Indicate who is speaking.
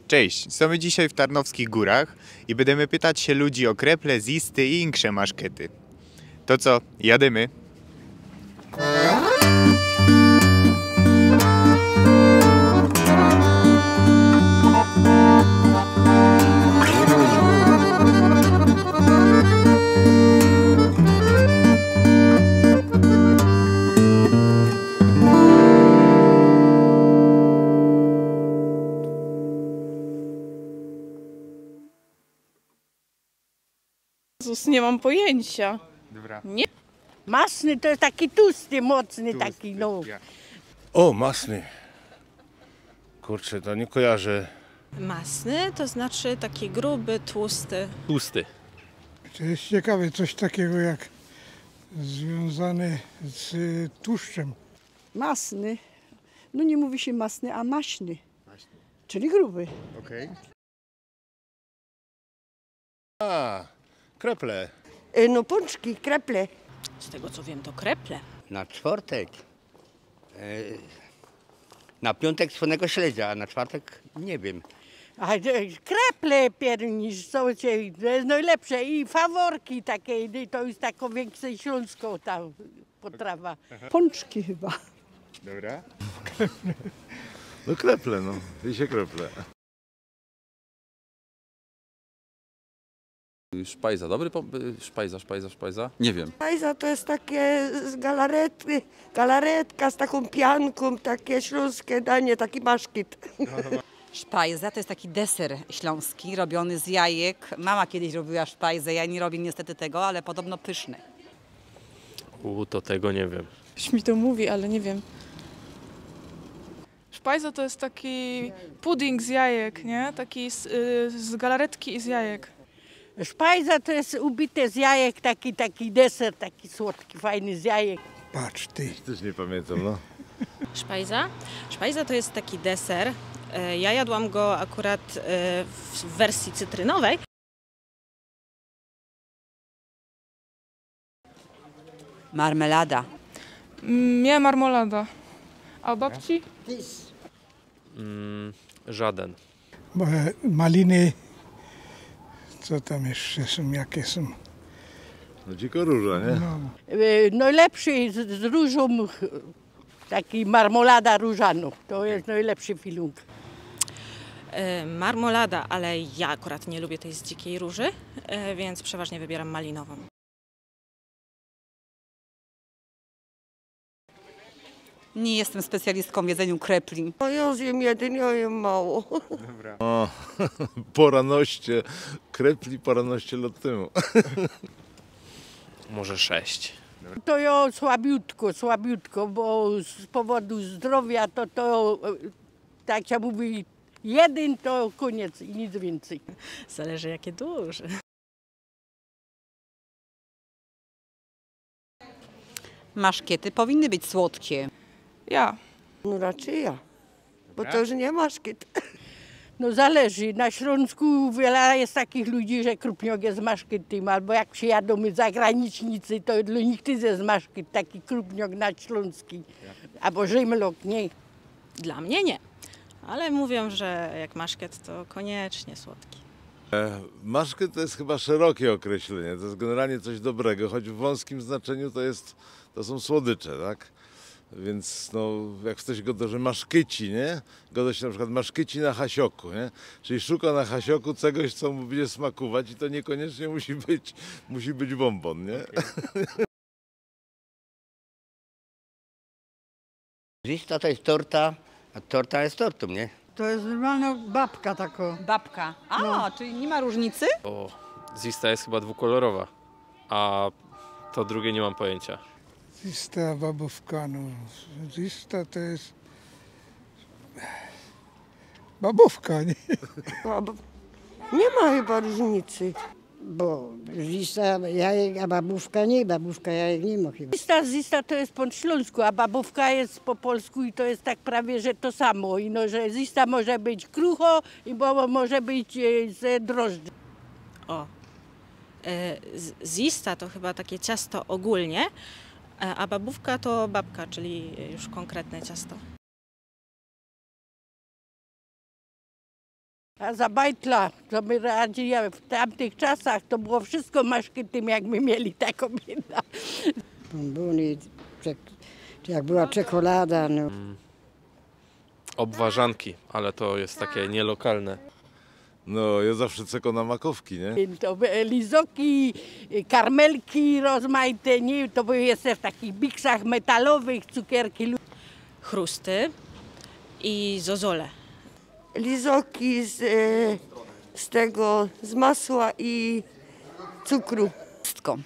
Speaker 1: Cześć, są dzisiaj w Tarnowskich Górach i będziemy pytać się ludzi o kreple, zisty i inne maszkety. To co, jadymy?
Speaker 2: Jezus, nie mam pojęcia.
Speaker 1: Dobra.
Speaker 2: Nie.
Speaker 3: Masny to jest taki tłusty, mocny taki, no.
Speaker 4: O, masny. Kurczę, to nie kojarzę.
Speaker 2: Masny to znaczy taki gruby, tłusty.
Speaker 5: Tłusty.
Speaker 6: To jest ciekawe, coś takiego jak związane z tłuszczem.
Speaker 7: Masny. No nie mówi się masny, a maśny. Czyli gruby.
Speaker 1: Okej.
Speaker 4: A, kreple.
Speaker 3: No pączki, kreple.
Speaker 2: Z tego co wiem, to kreple.
Speaker 8: Na czwartek. Na piątek słonego śledzia, a na czwartek nie wiem.
Speaker 3: A kreple piernisz, to jest najlepsze. I faworki takie, to jest taką większą śląską ta potrawa.
Speaker 7: Pączki chyba.
Speaker 1: Dobra.
Speaker 4: No kreple, no. Wiecie kreple.
Speaker 5: Szpajza, dobry szpajza? Nie wiem.
Speaker 3: Szpajza to jest takie z galaretka z taką pianką, takie śląskie danie, taki maszkit.
Speaker 9: Szpajza to jest taki deser śląski, robiony z jajek. Mama kiedyś robiła szpajzę, ja nie robię niestety tego, ale podobno pyszny.
Speaker 5: To tego nie wiem.
Speaker 2: Coś mi to mówi, ale nie wiem.
Speaker 10: Szpajza to jest taki pudding z jajek, nie? Taki z galaretki i z jajek.
Speaker 3: Szpajza to jest ubite z jajek, taki deser, taki słodki, fajny z jajek.
Speaker 6: Patrz ty.
Speaker 4: Też nie pamiętam, no.
Speaker 2: Szpajza? Szpajza to jest taki deser. Ja jadłam go akurat w wersji cytrynowej.
Speaker 9: Marmelada.
Speaker 10: Nie, marmolada. A u babci?
Speaker 5: Żaden.
Speaker 6: Maliny. Co tam jeszcze są, jakie są?
Speaker 4: No dziko róża, nie?
Speaker 6: No.
Speaker 3: Najlepszy z różą, taki marmolada różaną. To jest najlepszy filmik.
Speaker 2: Marmolada, ale ja akurat nie lubię tej z dzikiej róży, więc przeważnie wybieram malinową.
Speaker 9: Nie jestem specjalistką w jedzeniu krepli.
Speaker 3: No ja zjem jeden, ja jem mało.
Speaker 4: O, poranoście. Krepli poranoście lat temu.
Speaker 5: Może 6.
Speaker 3: To ja słabiutko, bo z powodu zdrowia to tak się mówi, jeden to koniec i nic więcej.
Speaker 2: Zależy jakie duże.
Speaker 9: Maszkiety powinny być słodkie.
Speaker 10: Ja.
Speaker 3: No raczej ja, bo to już nie maszkiet. No zależy, na Śląsku wiele jest takich ludzi, że krupniok jest maszkietym, albo jak przyjadą zagranicznicy, to dla nich też jest maszkiet, taki krupniok na śląski, albo żymlok, nie.
Speaker 2: Dla mnie nie, ale mówią, że jak maszkiet to koniecznie słodki.
Speaker 4: Maszket to jest chyba szerokie określenie. To jest generalnie coś dobrego, choć w wąskim znaczeniu to są słodycze, tak? Więc no, jak ktoś goda, że maszkyci, nie? Goda się na przykład maszkyci na hasioku, nie? Czyli szuka na hasioku czegoś, co mu będzie smakować i to niekoniecznie musi być bonbon, nie?
Speaker 8: Zista to jest torta, a torta jest tortą, nie?
Speaker 7: To jest normalna babka taka.
Speaker 9: Babka. Czyli nie ma różnicy?
Speaker 5: Zista jest chyba dwukolorowa, a to drugie nie mam pojęcia.
Speaker 6: Zista, babówka, no. Zista to jest babówka, nie?
Speaker 3: Nie ma chyba różnicy.
Speaker 7: Bo lista jajek, a babówka jajek nie ma chyba.
Speaker 3: Zista to jest po śląsku, a babówka jest po polsku i to jest tak prawie, że to samo. I no, że zista może być krucho i bo może być z drożdży.
Speaker 2: Zista to chyba takie ciasto ogólnie, a babówka to babka, czyli już konkretne ciasto.
Speaker 3: A za bajtla, to my radzi, w tamtych czasach to było wszystko maszkytym, jak my mieli taką bieda.
Speaker 7: Bombony, jak była czekolada. No.
Speaker 5: Obwarzanki, ale to jest takie nielokalne.
Speaker 4: No, ja zawsze czekam na makowki, nie?
Speaker 3: To lizoki, karmelki rozmaite, nie? To były jeszcze w takich biksach metalowych, cukierki.
Speaker 2: Chrusty i zozole.
Speaker 11: Lizoki z masła i cukru.
Speaker 9: Wszystko.